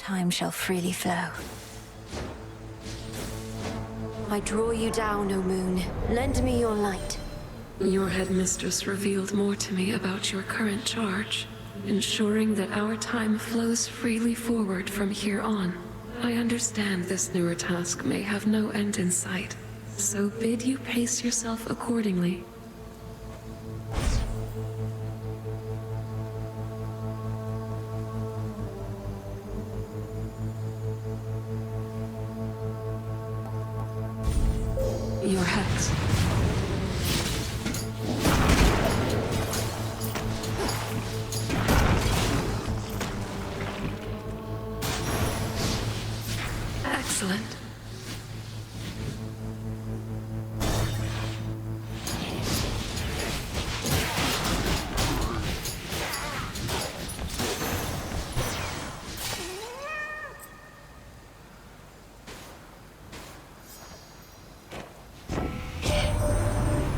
time shall freely flow. I draw you down, O moon. Lend me your light. Your headmistress revealed more to me about your current charge, ensuring that our time flows freely forward from here on. I understand this newer task may have no end in sight, so bid you pace yourself accordingly. Your hex. Excellent.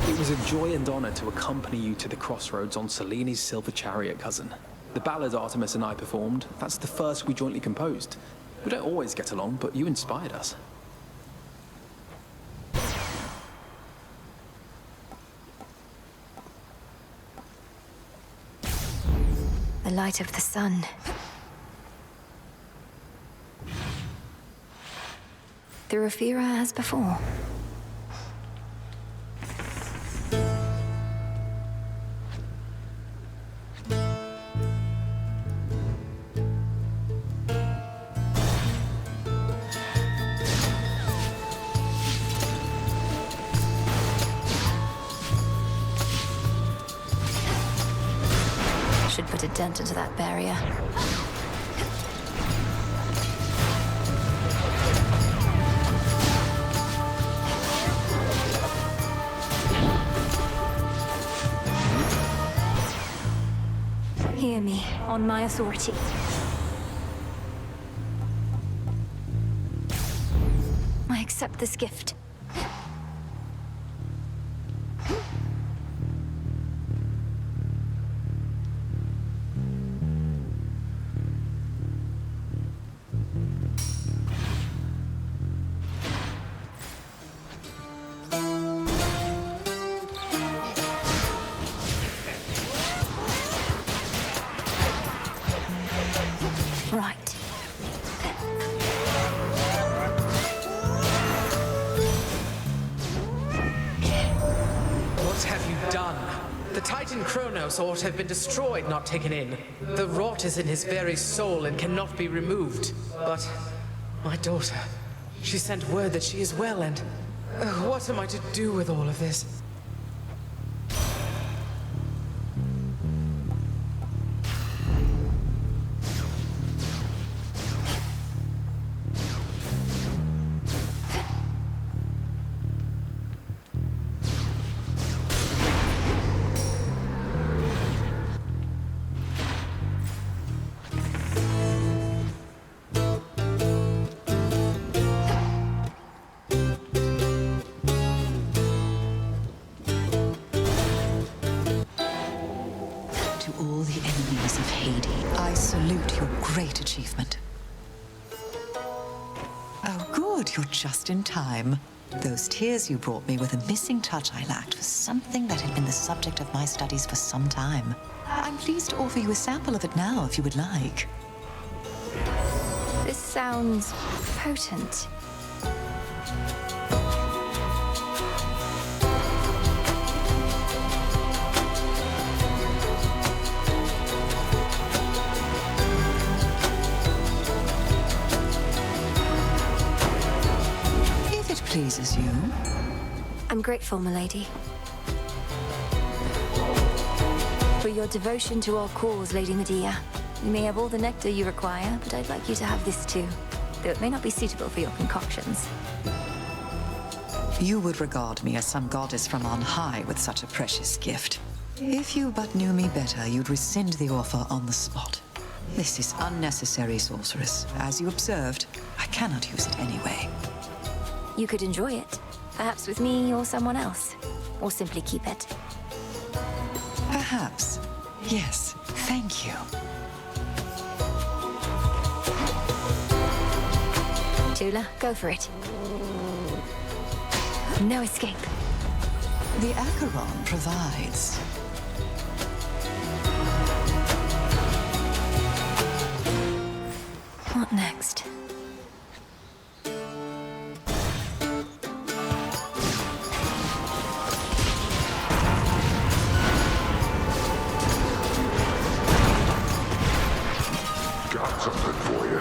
It was a joy and honor to accompany you to the crossroads on Seleni's silver chariot, cousin. The ballad Artemis and I performed, that's the first we jointly composed. We don't always get along, but you inspired us. The light of the sun. Through Ophira as before. Should put a dent into that barrier. Hear me, on my authority. I accept this gift. Right. What have you done? The Titan Kronos ought to have been destroyed, not taken in. The rot is in his very soul and cannot be removed. But my daughter, she sent word that she is well, and what am I to do with all of this? To all the enemies of Hades, I salute your great achievement. Oh, good, you're just in time. Those tears you brought me were the missing touch I lacked for something that had been the subject of my studies for some time. I'm pleased to offer you a sample of it now, if you would like. This sounds potent. Pleases you? I'm grateful, milady. For your devotion to our cause, Lady Medea. You may have all the nectar you require, but I'd like you to have this too, though it may not be suitable for your concoctions. You would regard me as some goddess from on high with such a precious gift. If you but knew me better, you'd rescind the offer on the spot. This is unnecessary, sorceress. As you observed, I cannot use it anyway. You could enjoy it, perhaps with me or someone else, or simply keep it. Perhaps. Yes, thank you. Azula. Go for it. No escape. The Acheron provides. What next? Got something for you.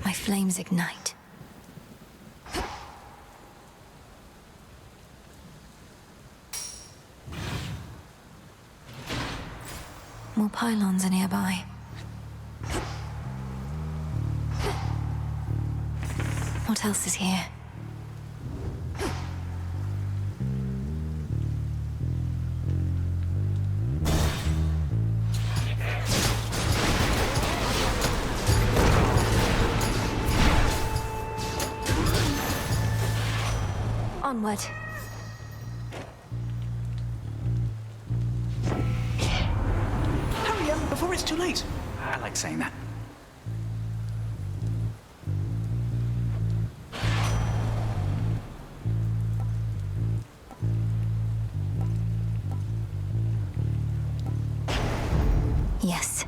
My flames ignite. More pylons are nearby. What else is here? Onward. Hurry up before it's too late. I like saying that. Yes.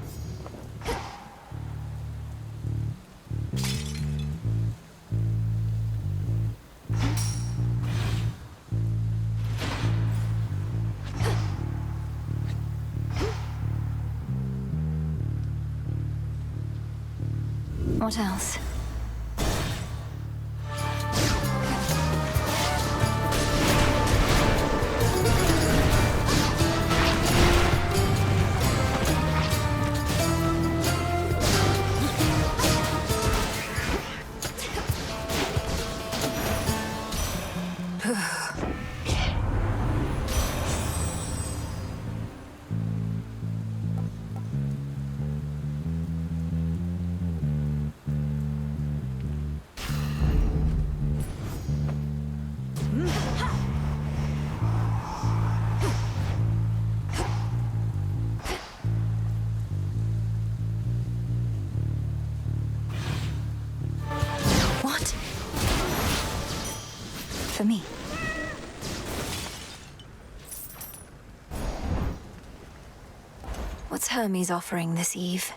What else? What? For me. What's Hermes offering this eve?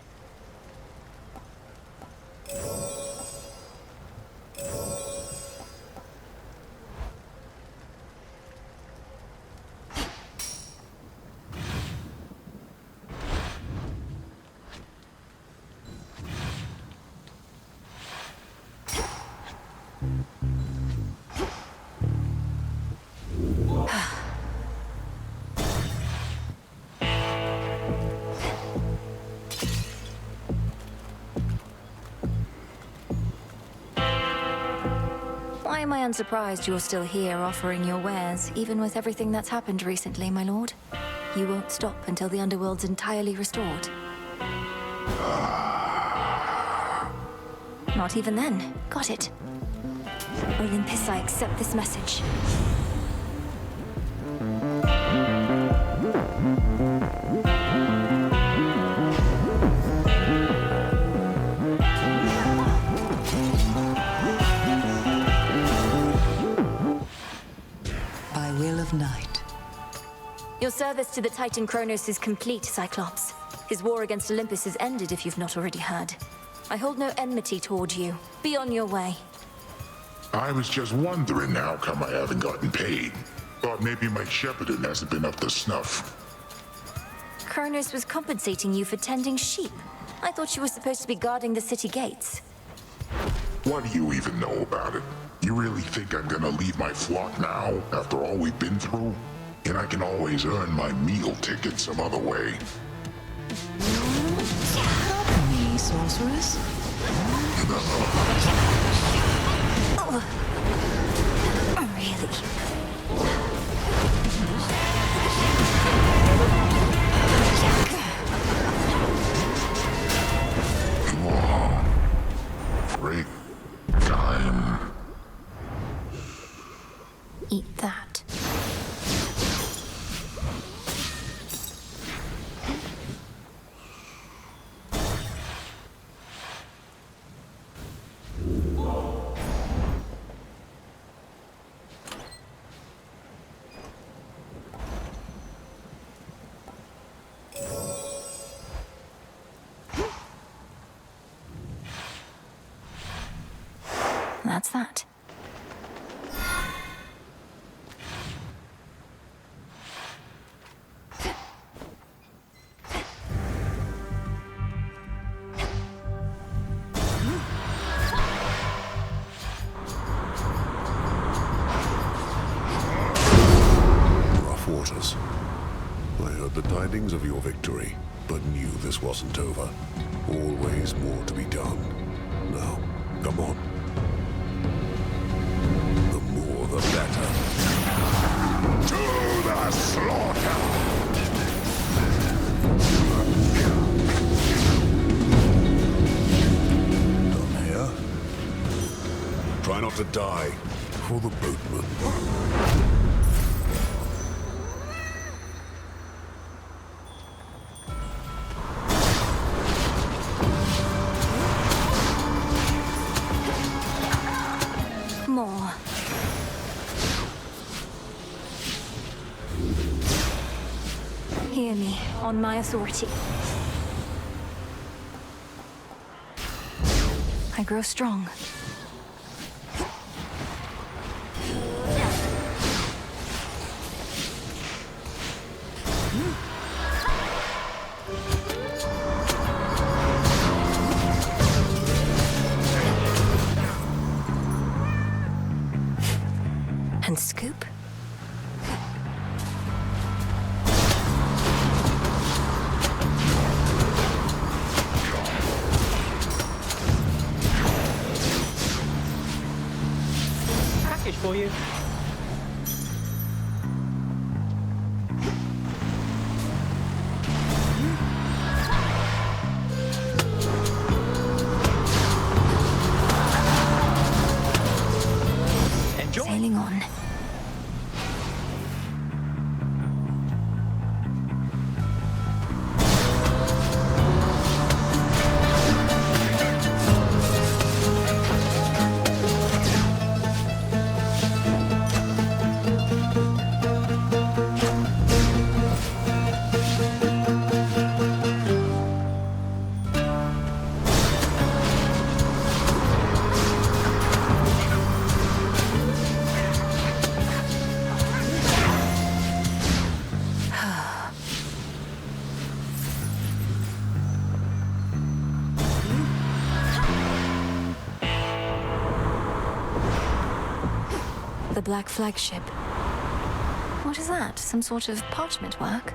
Why am I unsurprised you're still here offering your wares, even with everything that's happened recently, my lord? You won't stop until the underworld's entirely restored. Not even then. Got it. Olympus, I accept this message. By will of night. Your service to the Titan Kronos is complete, Cyclops. His war against Olympus is ended, if you've not already heard. I hold no enmity toward you. Be on your way. I was just wondering how come I haven't gotten paid. Thought maybe my shepherding hasn't been up to snuff. Kronos was compensating you for tending sheep. I thought you were supposed to be guarding the city gates. What do you even know about it? You really think I'm gonna leave my flock now, after all we've been through? And I can always earn my meal ticket some other way. Help me, sorceress. Really? that's that. Rough waters. I heard the tidings of your victory, but knew this wasn't over. Always more to be done. Now, come on. The more the better. To the slaughter! Done here? Try not to die for the boatman. More. Hear me, on my authority. I grow strong. And scoop. Package for you. Enjoy. Sailing on. The Black Flagship. What is that? Some sort of parchment work?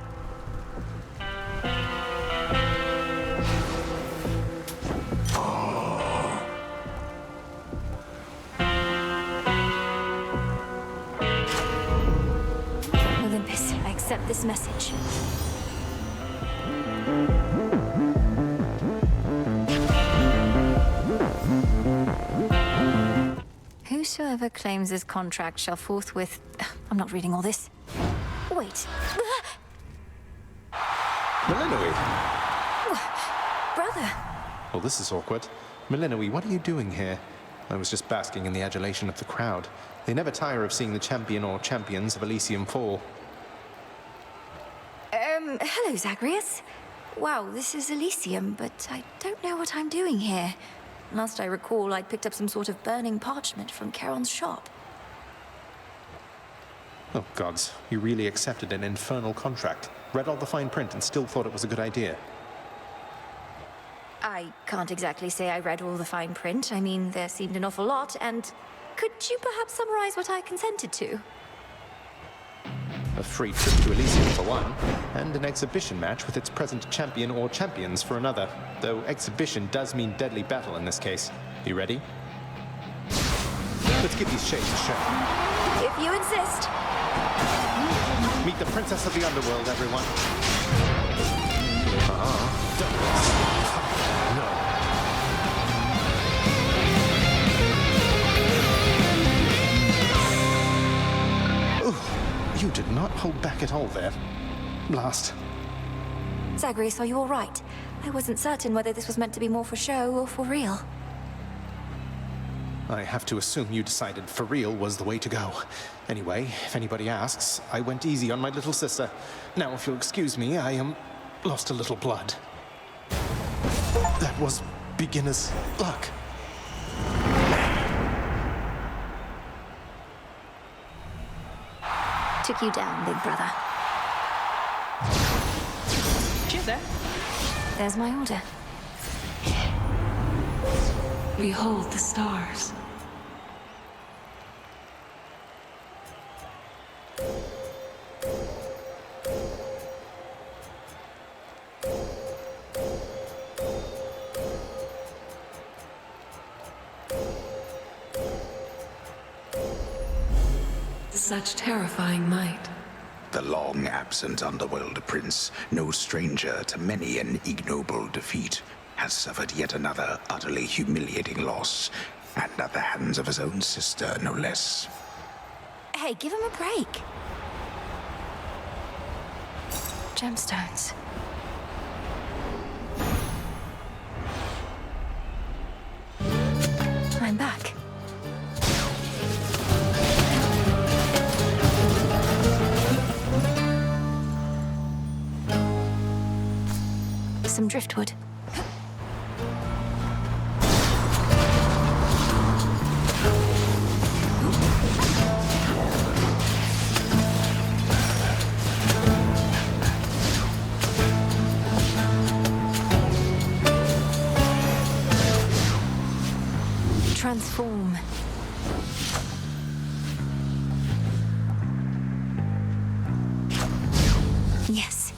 Olympus, I accept this message. Whosoever claims this contract shall forthwith... I'm not reading all this. Wait. Millenoi! Brother! Well, this is awkward. Millenoi, what are you doing here? I was just basking in the adulation of the crowd. They never tire of seeing the champion or champions of Elysium fall. Hello, Zagreus. Wow, this is Elysium, but I don't know what I'm doing here. Last I recall, I'd picked up some sort of burning parchment from Charon's shop. Oh, gods. You really accepted an infernal contract. Read all the fine print and still thought it was a good idea. I can't exactly say I read all the fine print. I mean, there seemed an awful lot, and... Could you perhaps summarize what I consented to? A free trip to Elysium for one, and an exhibition match with its present champion or champions for another. Though exhibition does mean deadly battle in this case. You ready? Let's give these shades a show. If you insist. Meet the princess of the underworld, everyone. You did not hold back at all there. Blast. Zagreus, are you all right? I wasn't certain whether this was meant to be more for show or for real. I have to assume you decided for real was the way to go. Anyway, if anybody asks, I went easy on my little sister. Now, if you'll excuse me, I lost a little blood. That was beginner's luck. Took you down, big brother. Cheers, there. There's my order. Behold the stars. Such terrifying might. The long-absent Underworld Prince, no stranger to many an ignoble defeat, has suffered yet another utterly humiliating loss, and at the hands of his own sister, no less. Hey, give him a break. Gemstones. I'm back. Some driftwood. Transform. Yes.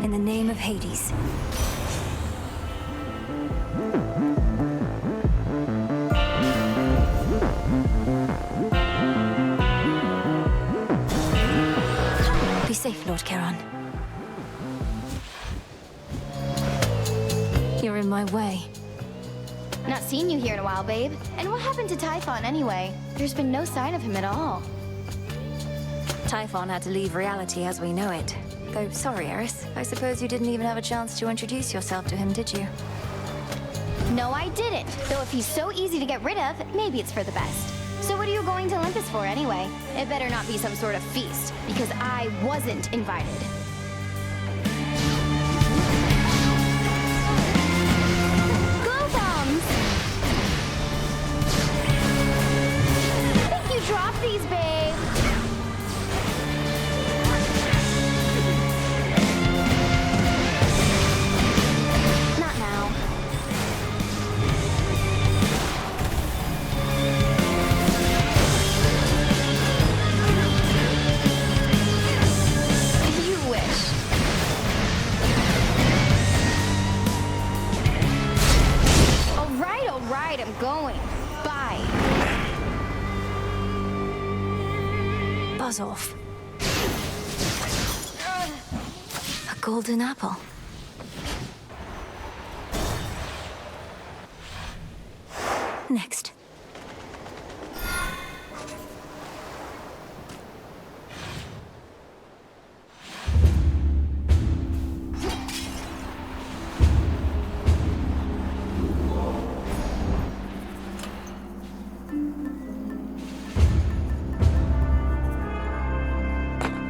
In the name of Hades. Be safe, Lord Charon. You're in my way. Not seen you here in a while, babe. And what happened to Typhon anyway? There's been no sign of him at all. Typhon had to leave reality as we know it. Though, sorry, Eris. I suppose you didn't even have a chance to introduce yourself to him, did you? No, I didn't. Though if he's so easy to get rid of, maybe it's for the best. So what are you going to Olympus for anyway? It better not be some sort of feast, because I wasn't invited. Glow bombs! I think you dropped these, babe. Not now. You wish. All right, I'm going. Bye. Buzz off. A golden apple. Next.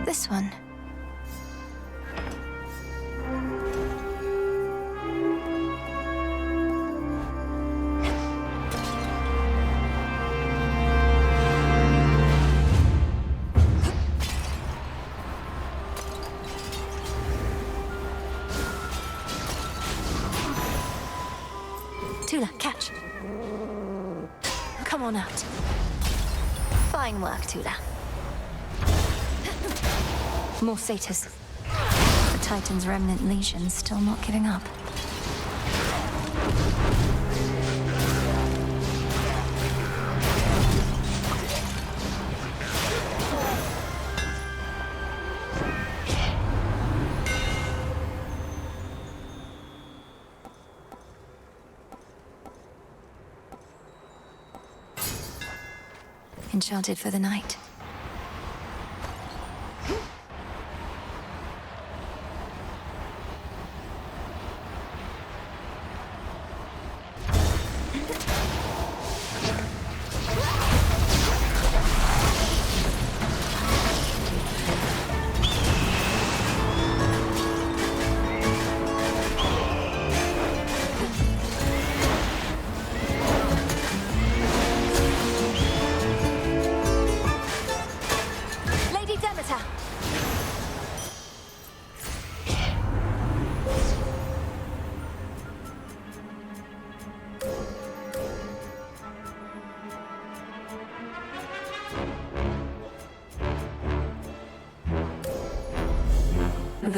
This one. Tula, catch. Come on out. Fine work, Tula. More satyrs. The Titan's remnant legion still not giving up. Enchanted for the night.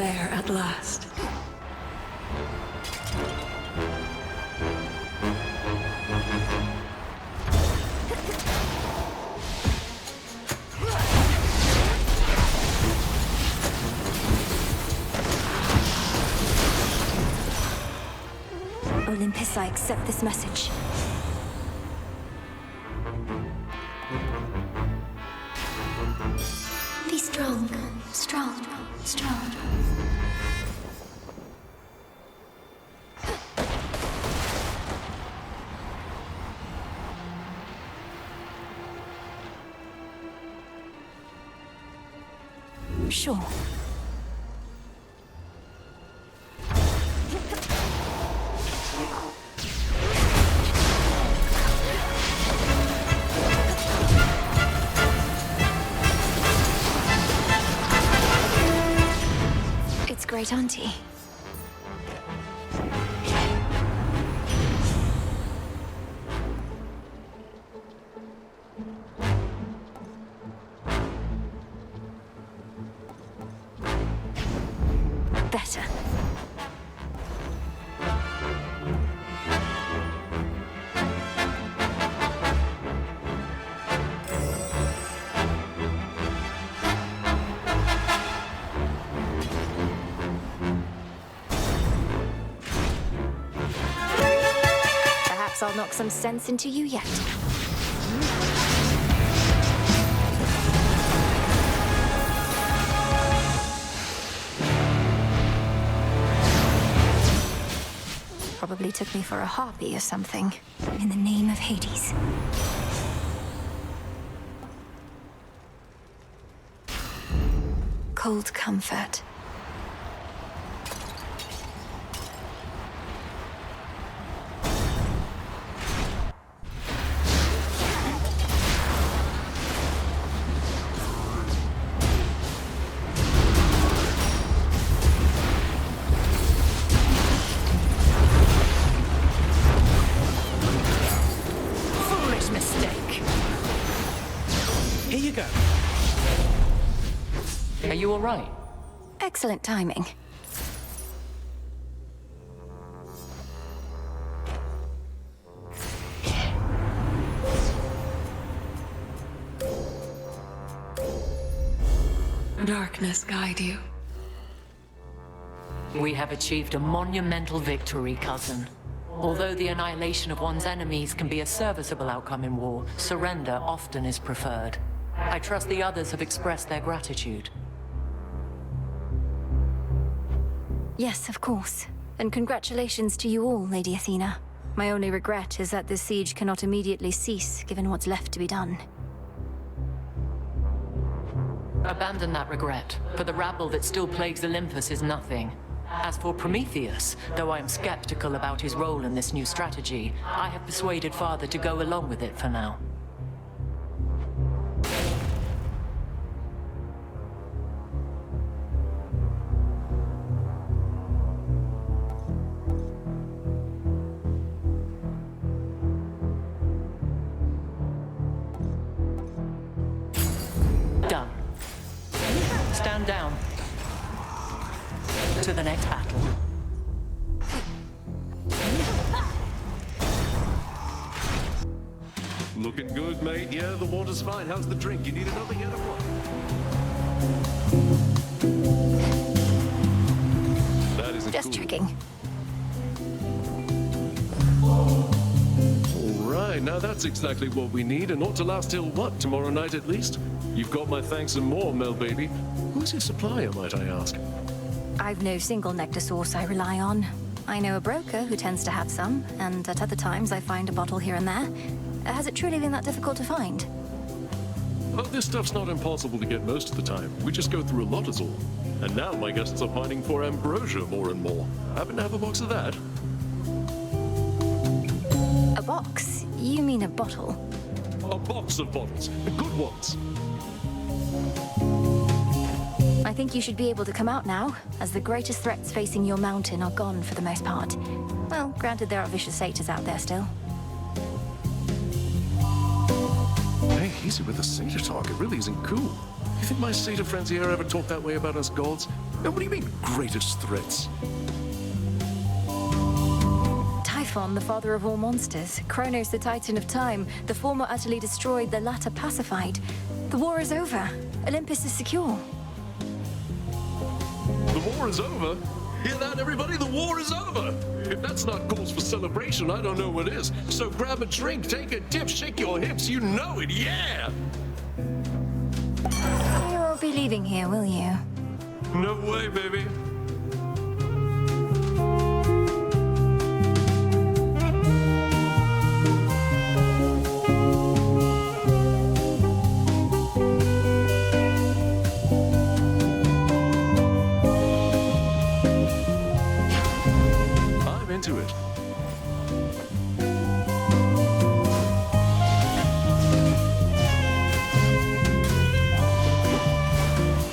there at last. Olympus, I accept this message. Be strong, strong, strong. Sure. It's Great Auntie. Better. Perhaps I'll knock some sense into you yet. Probably took me for a harpy or something. In the name of Hades. Cold comfort. Are you all right? Excellent timing. Darkness guide you. We have achieved a monumental victory, cousin. Although the annihilation of one's enemies can be a serviceable outcome in war, surrender often is preferred. I trust the others have expressed their gratitude. Yes, of course. And congratulations to you all, Lady Athena. My only regret is that this siege cannot immediately cease, given what's left to be done. Abandon that regret, for the rabble that still plagues Olympus is nothing. As for Prometheus, though I am skeptical about his role in this new strategy, I have persuaded Father to go along with it for now. Done. Stand down. To the next battle. Looking good, mate. Yeah, the water's fine. How's the drink? You need another yet or what? That isn't Just cool. checking. All right, now that's exactly what we need, and ought to last till what? Tomorrow night at least? You've got my thanks and more, Mel baby. Who's your supplier, might I ask? I've no single nectar source I rely on. I know a broker who tends to have some, and at other times I find a bottle here and there. Has it truly been that difficult to find? Oh, this stuff's not impossible to get most of the time. We just go through a lot is all. And now my guests are pining for ambrosia more and more. Happen to have a box of that? A box? You mean a bottle? A box of bottles. The good ones. I think you should be able to come out now, as the greatest threats facing your mountain are gone for the most part. Well, granted there are vicious satyrs out there still. Hey, easy with the satyr talk. It really isn't cool. You think my state of friends here ever talk that way about us gods? And what do you mean, greatest threats? Typhon, the father of all monsters. Kronos, the Titan of Time. The former utterly destroyed, the latter pacified. The war is over. Olympus is secure. The war is over? Hear that, everybody? The war is over! If that's not cause for celebration, I don't know what is. So grab a drink, take a dip, shake your hips, you know it, yeah! You won't be leaving here, will you? No way, baby. Into it.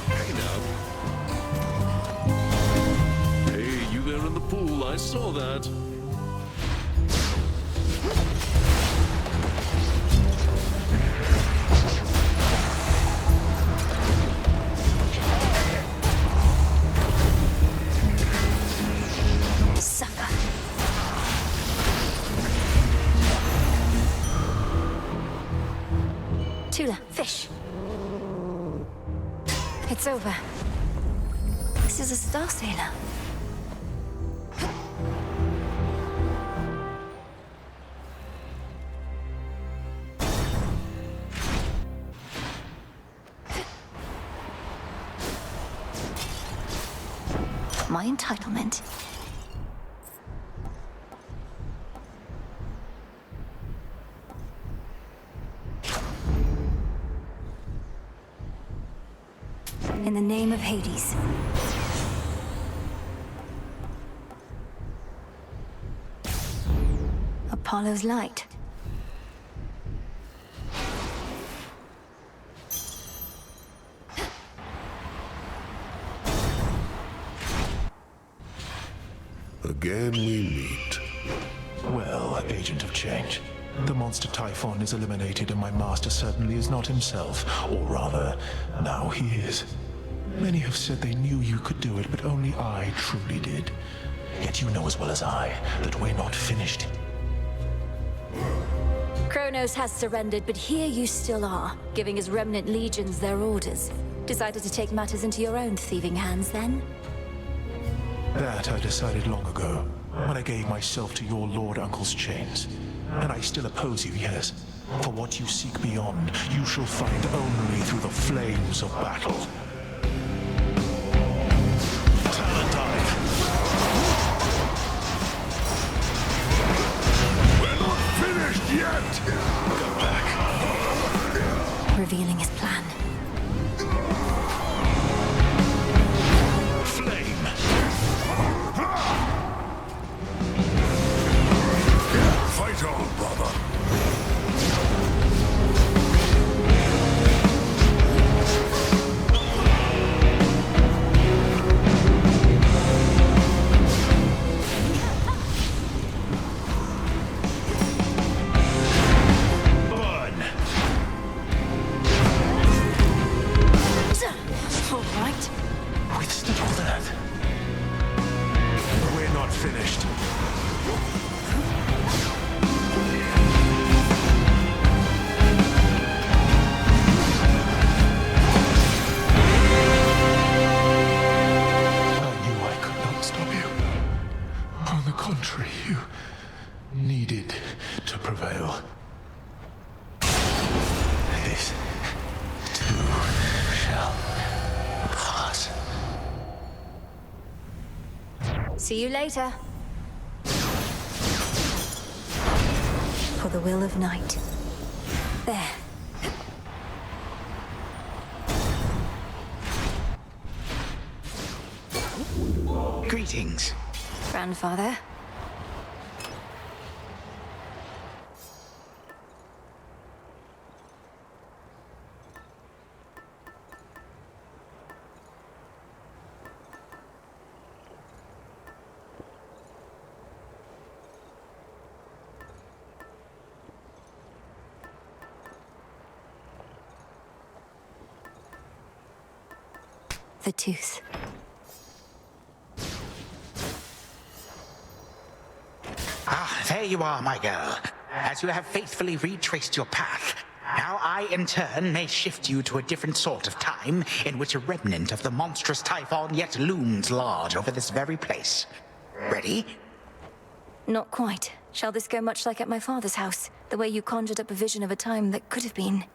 Hey now. Hey, you there in the pool, I saw that. Fish. It's over. This is a star sailor. My entitlement. In the name of Hades. Apollo's light. Again we meet. Well, Agent of Change. The monster Typhon is eliminated and my master certainly is not himself. Or rather, now he is. Many have said they knew you could do it, but only I truly did. Yet you know as well as I that we're not finished. Kronos has surrendered, but here you still are, giving his remnant legions their orders. Decided to take matters into your own thieving hands, then? That I decided long ago, when I gave myself to your Lord Uncle's chains. And I still oppose you, yes. For what you seek beyond, you shall find only through the flames of battle. We're not finished yet! Go back. Revealing his plan. Flame! Fight on, brother! See you later. For the will of night. There. Greetings. Grandfather. The tooth. Ah, there you are, my girl. As you have faithfully retraced your path, now I, in turn, may shift you to a different sort of time in which a remnant of the monstrous Typhon yet looms large over this very place. Ready? Not quite. Shall this go much like at my father's house? The way you conjured up a vision of a time that could have been?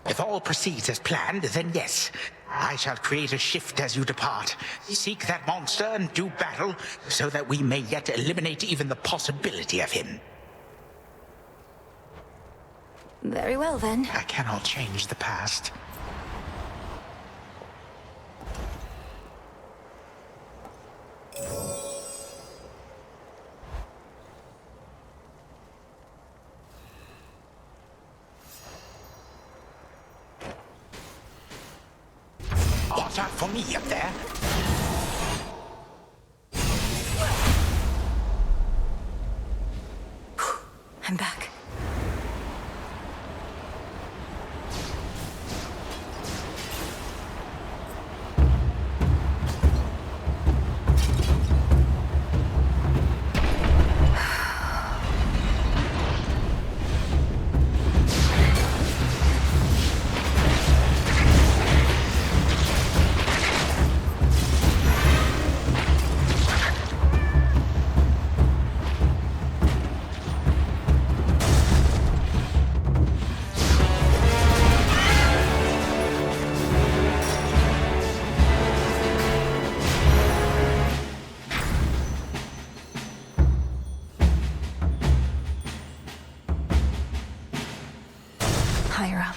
If all proceeds as planned, then yes. I shall create a shift as you depart. Seek that monster and do battle, so that we may yet eliminate even the possibility of him. Very well, then. I cannot change the past. Watch out for me up there. I'm back. Higher up.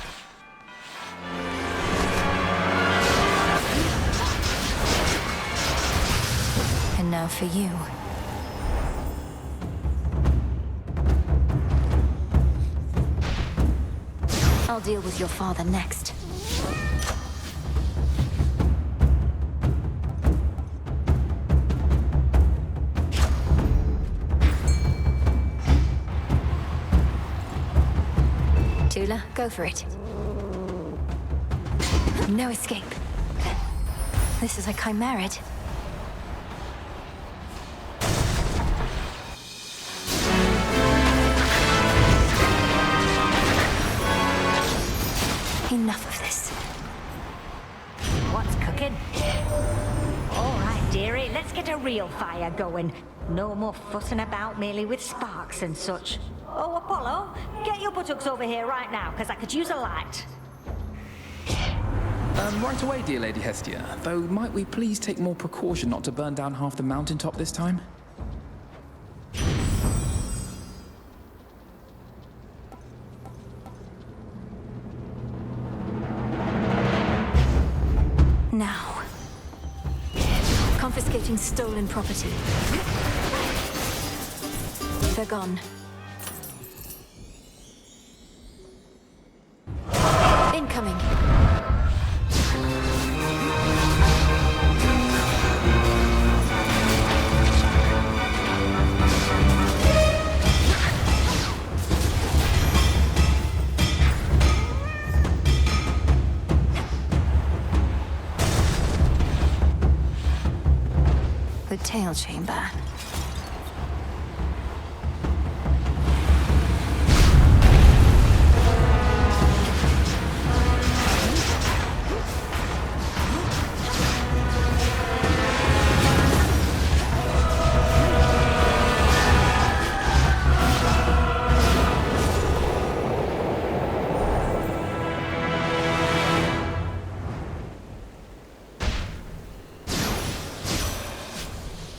And now for you. I'll deal with your father next. Tula, go for it. No escape. This is a chimera. Enough of this. What's cooking? All right, dearie, let's get a real fire going. No more fussing about merely with sparks and such. Oh, Apollo, get your buttocks over here right now, because I could use a light. Right away, dear Lady Hestia. Though, might we please take more precaution not to burn down half the mountaintop this time? Now. Confiscating stolen property. They're gone. Incoming. The tail chamber.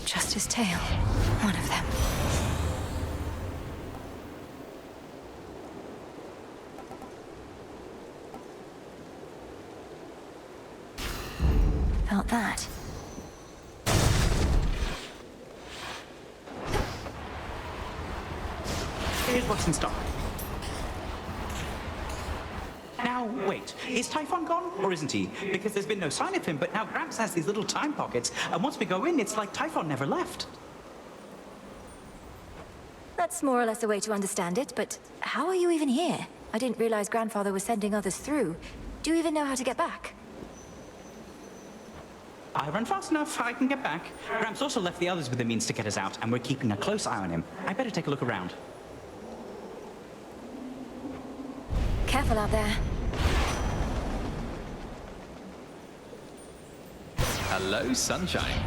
Just his tail. One of them. Felt that. Here's what's in stock. Now, wait, is Typhon gone, or isn't he? Because there's been no sign of him, but now Gramps has these little time pockets, and once we go in, it's like Typhon never left. That's more or less a way to understand it, but how are you even here? I didn't realize Grandfather was sending others through. Do you even know how to get back? I run fast enough, I can get back. Gramps also left the others with the means to get us out, and we're keeping a close eye on him. I better take a look around. Careful out there. Hello, sunshine.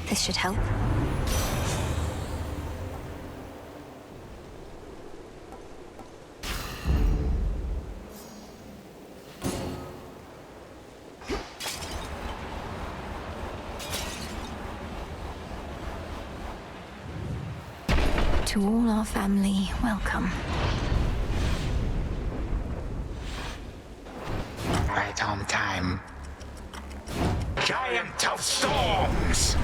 This should help. To all our family, welcome. Right on time. Giant of storms!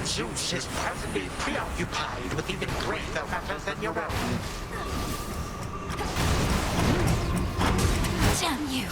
Zeus is presently preoccupied with even greater matters than your own. Damn you!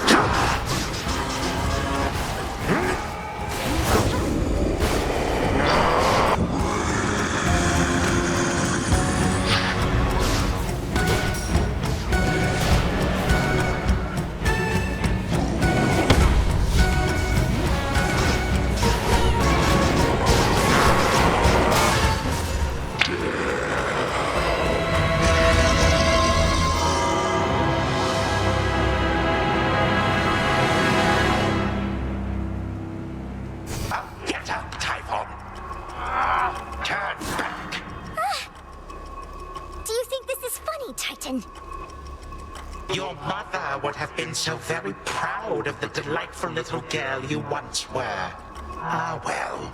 Your mother would have been so very proud of the delightful little girl you once were. Ah, well.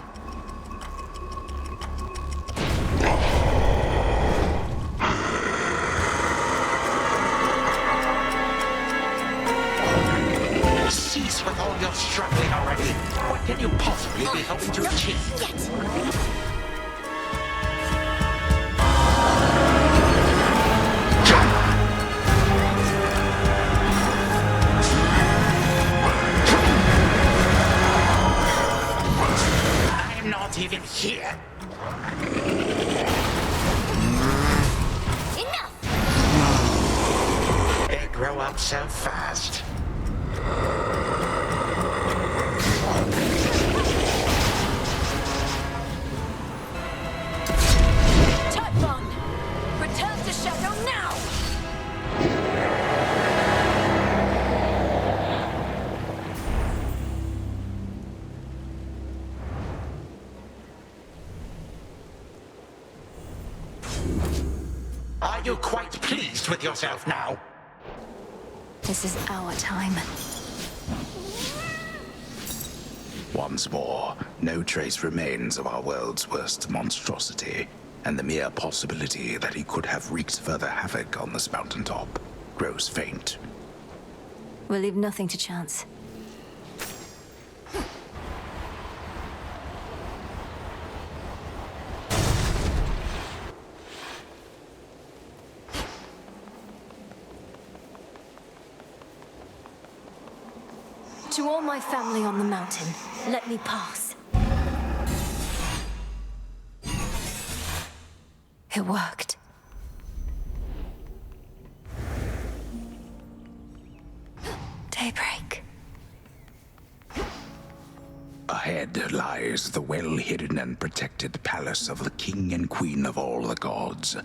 Cease with all your struggling already. What can you possibly be hoping to achieve? Not even here. Enough! They grow up so fast. Typhon! Return to Shadow now! Are you quite pleased with yourself now? This is our time. Once more, no trace remains of our world's worst monstrosity, and the mere possibility that he could have wreaked further havoc on this mountaintop grows faint. We'll leave nothing to chance. To all my family on the mountain, let me pass. It worked. Daybreak. Ahead lies the well-hidden and protected palace of the king and queen of all the gods,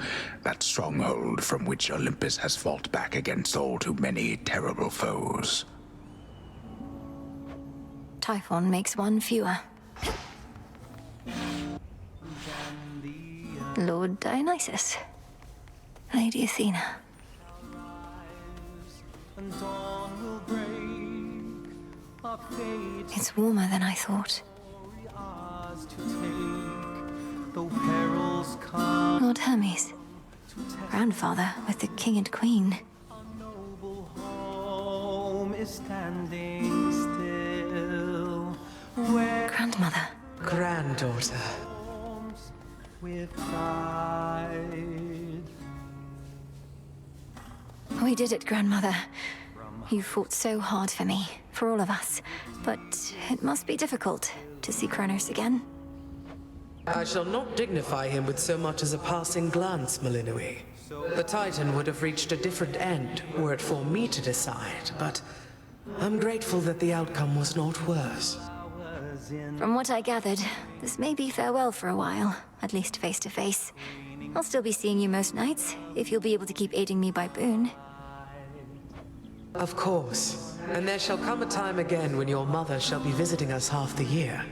that stronghold from which Olympus has fought back against all too many terrible foes. Typhon makes one fewer. Lord Dionysus. Lady Athena. It's warmer than I thought. Lord Hermes. grandfather with the king and queen. Home is standing still. Grandmother. Granddaughter. With pride. We did it, Grandmother. You fought so hard for me, for all of us. But it must be difficult to see Kronos again. I shall not dignify him with so much as a passing glance, Malinui. The Titan would have reached a different end were it for me to decide, but I'm grateful that the outcome was not worse. From what I gathered, this may be farewell for a while, at least face to face. I'll still be seeing you most nights, if you'll be able to keep aiding me by boon. Of course. And there shall come a time again when your mother shall be visiting us half the year.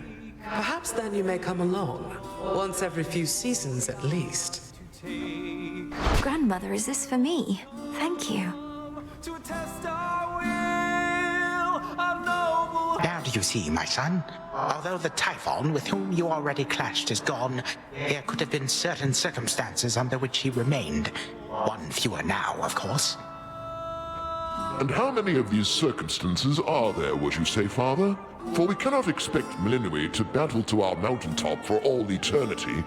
Perhaps then you may come along. Once every few seasons at least. Grandmother, is this for me? Thank you. Now do you see, my son? Although the Typhon with whom you already clashed is gone, there could have been certain circumstances under which he remained. One fewer now, of course. And how many of these circumstances are there, would you say, Father? For we cannot expect Malinui to battle to our mountaintop for all eternity.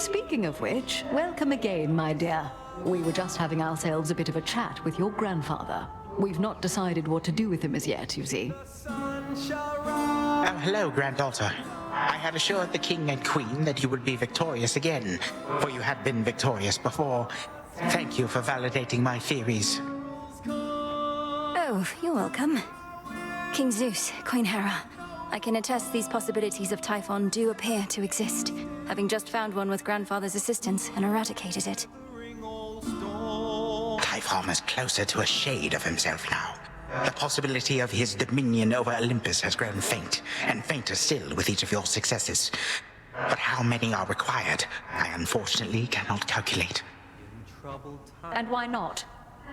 Speaking of which, welcome again, my dear. We were just having ourselves a bit of a chat with your grandfather. We've not decided what to do with him as yet, you see. Oh, hello, granddaughter. I had assured the king and queen that you would be victorious again, for you had been victorious before. Thank you for validating my theories. Oh, you're welcome. King Zeus, Queen Hera, I can attest these possibilities of Typhon do appear to exist, having just found one with Grandfather's assistance and eradicated it. Typhon is closer to a shade of himself now. The possibility of his dominion over Olympus has grown faint, and fainter still with each of your successes. But how many are required, I unfortunately cannot calculate. And why not?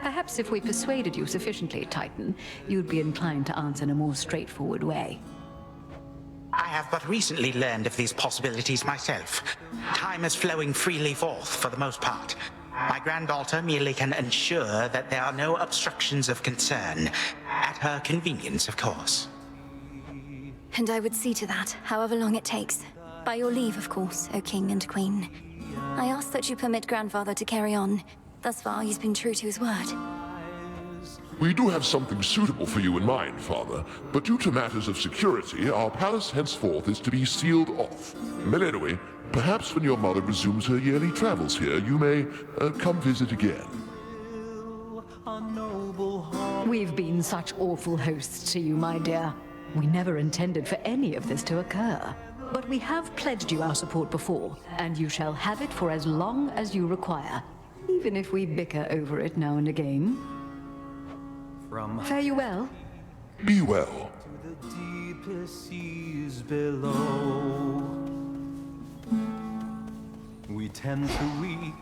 Perhaps if we persuaded you sufficiently, Titan, you'd be inclined to answer in a more straightforward way. I have but recently learned of these possibilities myself. Time is flowing freely forth for the most part. My granddaughter merely can ensure that there are no obstructions of concern, at her convenience, of course. And I would see to that, however long it takes. By your leave, of course, O King and Queen. I ask that you permit Grandfather to carry on. Thus far, he's been true to his word. We do have something suitable for you in mind, Father, but due to matters of security, our palace henceforth is to be sealed off. Malinui, perhaps when your mother resumes her yearly travels here, you may come visit again. We've been such awful hosts to you, my dear. We never intended for any of this to occur. But we have pledged you our support before, and you shall have it for as long as you require, even if we bicker over it now and again. Fare you well. Be well. To the deepest seas below. We tend to weak.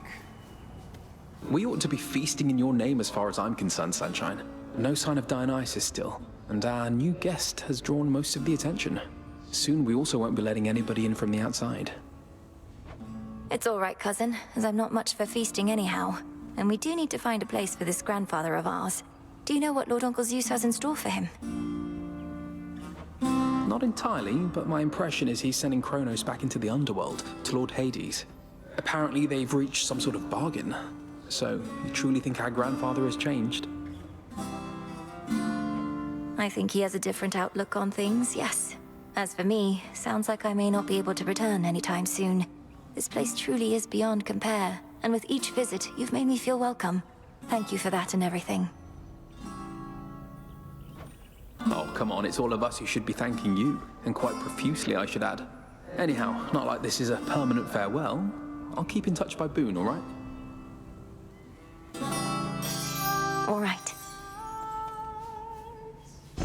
We ought to be feasting in your name as far as I'm concerned, Sunshine. No sign of Dionysus still, and our new guest has drawn most of the attention. Soon we also won't be letting anybody in from the outside. It's all right, cousin, as I'm not much for feasting anyhow. And we do need to find a place for this grandfather of ours. Do you know what Lord Uncle Zeus has in store for him? Not entirely, but my impression is he's sending Kronos back into the underworld, to Lord Hades. Apparently they've reached some sort of bargain. So, you truly think our grandfather has changed? I think he has a different outlook on things, yes. As for me, sounds like I may not be able to return anytime soon. This place truly is beyond compare, and with each visit, you've made me feel welcome. Thank you for that and everything. Oh, come on, it's all of us who should be thanking you, and quite profusely, I should add. Anyhow, not like this is a permanent farewell. I'll keep in touch by boon, all right? All right.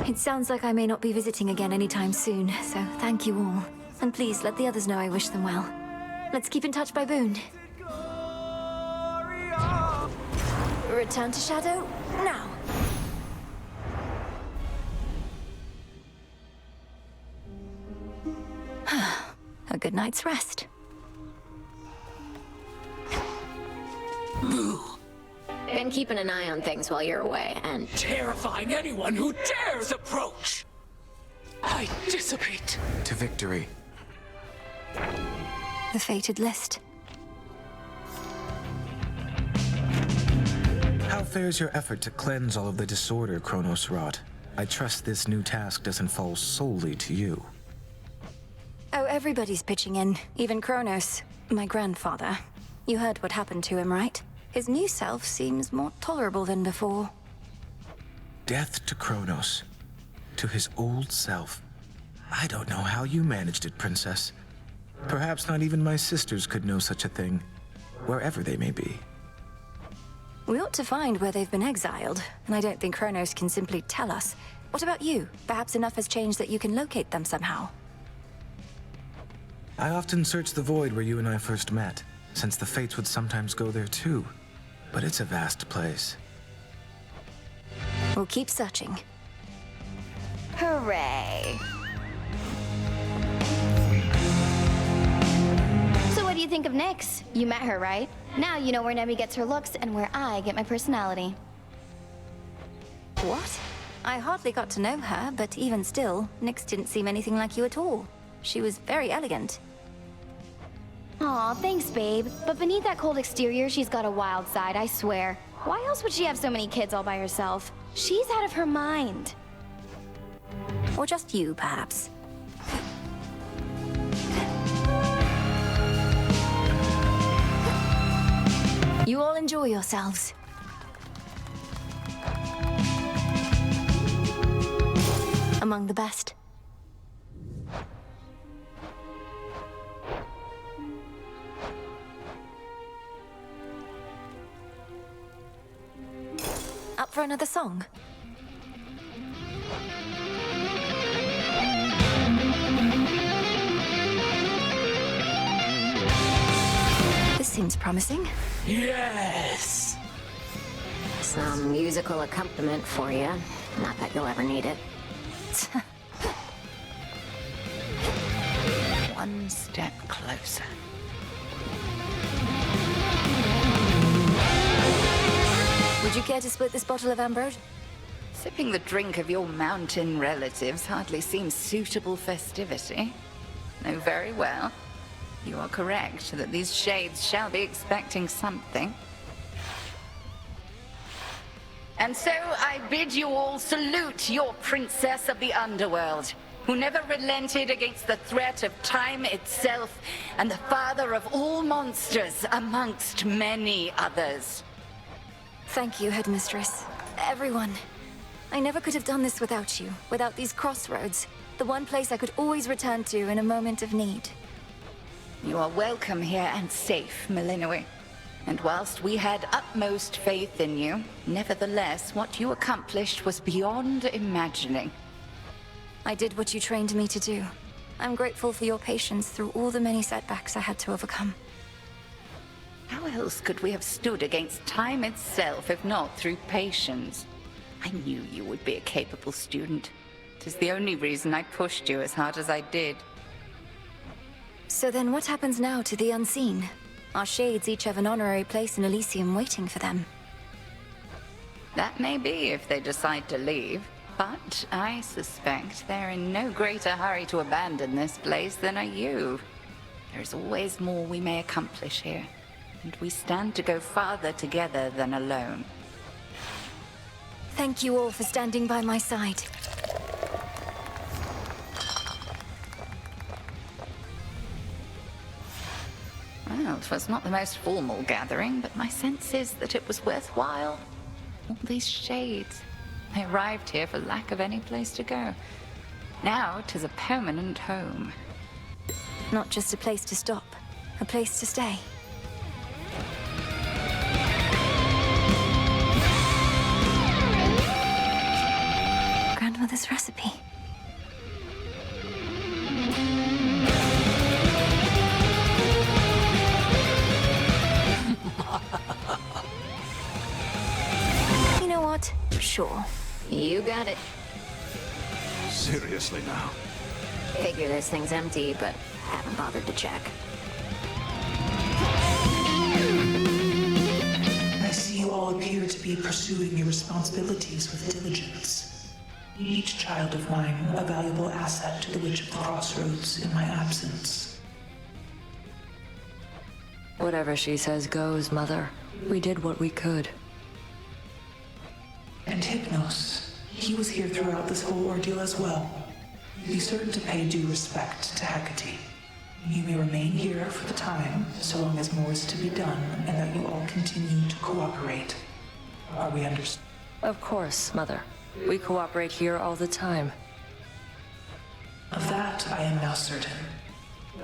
It sounds like I may not be visiting again anytime soon, so thank you all. And please let the others know I wish them well. Let's keep in touch by boon. Return to Shadow, now. A good night's rest. Been keeping an eye on things while you're away, and terrifying anyone who dares approach. I dissipate. To victory. The fated list. How fares your effort to cleanse all of the disorder Kronos wrought? I trust this new task doesn't fall solely to you. Oh, everybody's pitching in. Even Kronos, my grandfather. You heard what happened to him, right? His new self seems more tolerable than before. Death to Kronos. To his old self. I don't know how you managed it, Princess. Perhaps not even my sisters could know such a thing, wherever they may be. We ought to find where they've been exiled, and I don't think Kronos can simply tell us. What about you? Perhaps enough has changed that you can locate them somehow. I often search the void where you and I first met, since the Fates would sometimes go there too. But it's a vast place. We'll keep searching. Hooray. So what do you think of Nyx? You met her, right? Now you know where Nemi gets her looks and where I get my personality. What? I hardly got to know her, but even still, Nyx didn't seem anything like you at all. She was very elegant. Aw, thanks, babe. But beneath that cold exterior, she's got a wild side, I swear. Why else would she have so many kids all by herself? She's out of her mind. Or just you, perhaps. You all enjoy yourselves. Among the best. Up for another song? This seems promising. Yes! some musical accompaniment for you. Not that you'll ever need it. One step closer. Would you care to split this bottle of Ambrose? Sipping the drink of your mountain relatives hardly seems suitable festivity. No, very well. You are correct that these shades shall be expecting something. And so I bid you all salute your princess of the underworld, who never relented against the threat of time itself, and the father of all monsters, amongst many others. Thank you, Headmistress. Everyone. I never could have done this without you, without these crossroads, the one place I could always return to in a moment of need. You are welcome here and safe, Melinoi. And whilst we had utmost faith in you, nevertheless, what you accomplished was beyond imagining. I did what you trained me to do. I'm grateful for your patience through all the many setbacks I had to overcome. How else could we have stood against time itself if not through patience? I knew you would be a capable student. It is the only reason I pushed you as hard as I did. So then what happens now to the unseen? Our shades each have an honorary place in Elysium waiting for them. That may be if they decide to leave, but I suspect they're in no greater hurry to abandon this place than are you. There's always more we may accomplish here, and we stand to go farther together than alone. Thank you all for standing by my side. Well, it was not the most formal gathering, but my sense is that it was worthwhile. All these shades. They arrived here for lack of any place to go. Now it is a permanent home. Not just a place to stop, a place to stay. Grandmother's recipe. You know what? Sure. You got it. Seriously now. Figure this thing's empty, but haven't bothered to check. I see you all all appear to be pursuing your responsibilities with diligence. Each child of mine a valuable asset to the Witch of the Crossroads in my absence. Whatever she says goes, Mother. We did what we could. And Hypnos, he was here throughout this whole ordeal as well. Be certain to pay due respect to Hecate. You may remain here for the time, so long as more is to be done, and that you all continue to cooperate. Are we understood? Of course, Mother. We cooperate here all the time. Of that I am now certain.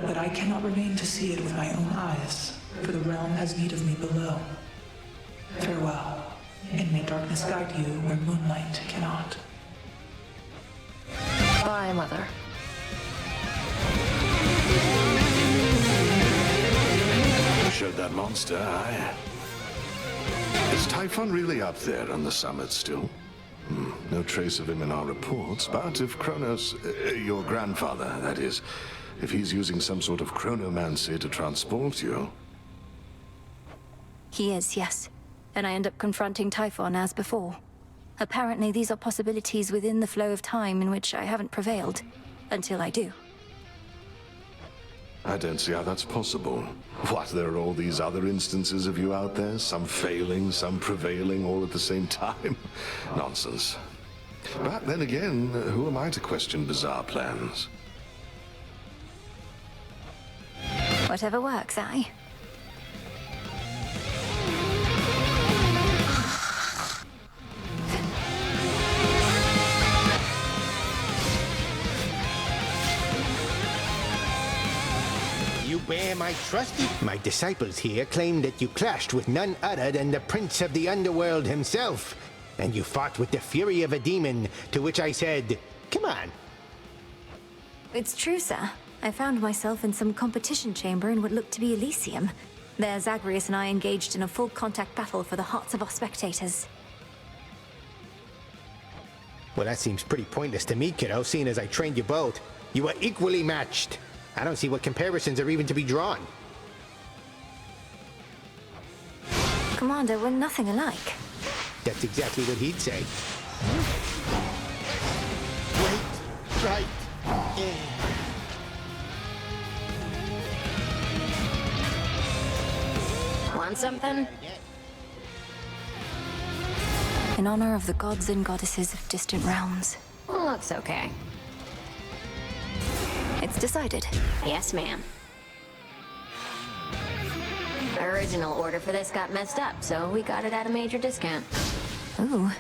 But I cannot remain to see it with my own eyes, for the realm has need of me below. Farewell, and may darkness guide you where moonlight cannot. Bye, Mother. Showed that monster, aye. Is Typhon really up there on the summit still? No trace of him in our reports, but if Kronos, your grandfather, that is, if he's using some sort of chronomancy to transport you... He is, yes. And I end up confronting Typhon as before. Apparently these are possibilities within the flow of time in which I haven't prevailed. Until I do. I don't see how that's possible. What, there are all these other instances of you out there? Some failing, some prevailing, all at the same time? Nonsense. But then again, who am I to question bizarre plans? Whatever works, aye. You bear my trusty. My disciples here claim that you clashed with none other than the Prince of the Underworld himself. And you fought with the fury of a demon, to which I said, come on. It's true, sir. I found myself in some competition chamber in what looked to be Elysium. There, Zagreus and I engaged in a full contact battle for the hearts of our spectators. Well, that seems pretty pointless to me, kiddo, seeing as I trained you both. You were equally matched. I don't see what comparisons are even to be drawn. Commander, we're nothing alike. That's exactly what he'd say. Right. Want something? In honor of the gods and goddesses of distant realms. Looks okay. It's decided. Yes, ma'am. Our original order for this got messed up, so we got it at a major discount. Ooh,